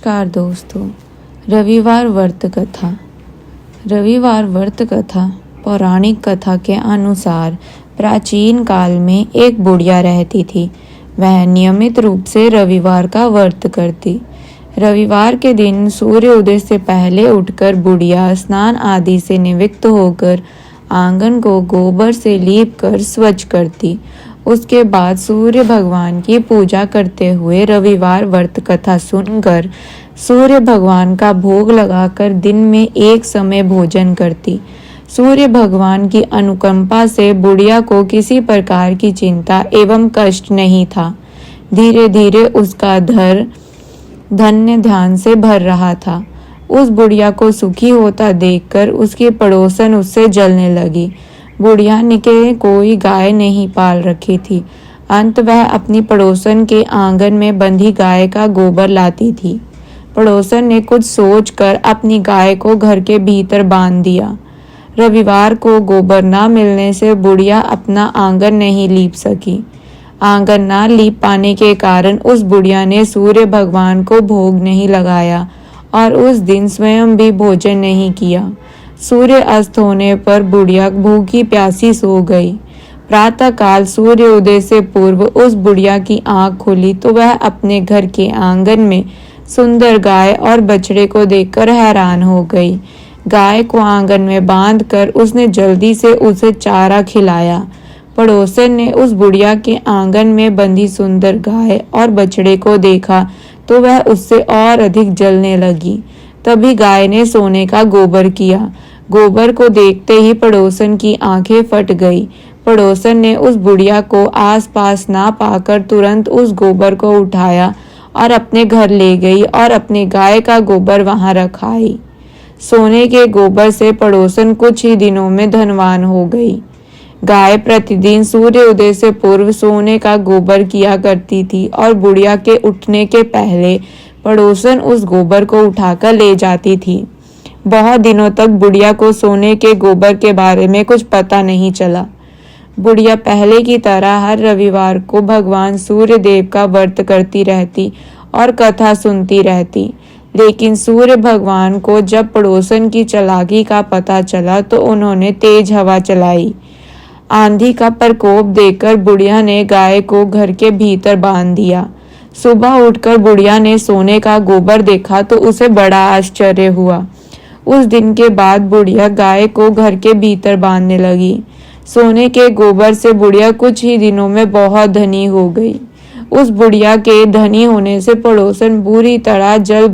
नमस्कार दोस्तों। रविवार व्रत कथा। रविवार व्रत कथा पौराणिक कथा के अनुसार प्राचीन काल में एक बुढ़िया रहती थी। वह नियमित रूप से रविवार का व्रत करती। रविवार के दिन सूर्य उदय से पहले उठकर बुढ़िया स्नान आदि से निवृत्त होकर आंगन को गोबर से लीप कर स्वच्छ करती। उसके बाद सूर्य भगवान की पूजा करते हुए रविवार व्रत कथा सुनकर सूर्य भगवान का भोग लगाकर दिन में एक समय भोजन करती। सूर्य भगवान की अनुकंपा से बुढ़िया को किसी प्रकार की चिंता एवं कष्ट नहीं था। धीरे धीरे उसका धन्य ध्यान से भर रहा था। उस बुढ़िया को सुखी होता देखकर उसकी पड़ोसन उससे जलने लगी। बुढ़िया ने कोई गाय नहीं पाल रखी थी। अंत वह अपनी पड़ोसन के आंगन में बंधी गाय का गोबर लाती थी। पड़ोसन ने कुछ सोचकर अपनी गाय को घर के भीतर बांध दिया। रविवार को गोबर न मिलने से बुढ़िया अपना आंगन नहीं लीप सकी। आंगन न लीप पाने के कारण उस बुढ़िया ने सूर्य भगवान को भोग नहीं लगाया और उस दिन स्वयं भी भोजन नहीं किया। सूर्य अस्त होने पर बुढ़िया भूखी प्यासी सो गई। प्रातः काल सूर्य उदय से पूर्व उस बुढ़िया की आंख खुली तो वह अपने घर के आंगन में सुंदर गाय और बछड़े को देखकर हैरान हो गई। गाय को आंगन में बांधकर उसने जल्दी से उसे चारा खिलाया। पड़ोसन ने उस बुढ़िया के आंगन में बंधी सुंदर गाय और बछड़े को देखा तो वह उससे और अधिक जलने लगी। तभी गाय ने सोने का गोबर किया। गोबर को देखते ही पड़ोसन की आंखें फट गई। पड़ोसन ने उस बुढ़िया को आसपास ना पाकर तुरंत उस गोबर को उठाया और अपने घर ले गई और अपने गाय का गोबर वहां रखाई। सोने के गोबर से पड़ोसन कुछ ही दिनों में धनवान हो गई। गाय प्रतिदिन सूर्य उदय से पूर्व सोने का गोबर किया करती थी और बुढ़िया के उठने के पहले पड़ोसन उस गोबर को उठाकर ले जाती थी। बहुत दिनों तक बुढ़िया को सोने के गोबर के बारे में कुछ पता नहीं चला। बुढ़िया पहले की तरह हर रविवार को भगवान सूर्य देव का व्रत करती रहती और कथा सुनती रहती। लेकिन सूर्य भगवान को जब पड़ोसन की चालाकी का पता चला तो उन्होंने तेज हवा चलाई। आंधी का प्रकोप देखकर बुढ़िया ने गाय को घर के भीतर बांध दिया। सुबह उठकर बुढ़िया ने सोने का गोबर देखा तो उसे बड़ा आश्चर्य हुआ। उस दिन के बाद बुढ़िया गाय को घर के भीतर बांधने लगी। सोने के गोबर से बुढ़िया कुछ ही दिनों में बहुत धनी हो गई। उस बुढ़िया के धनी होने से पड़ोसन बुरी तरह जल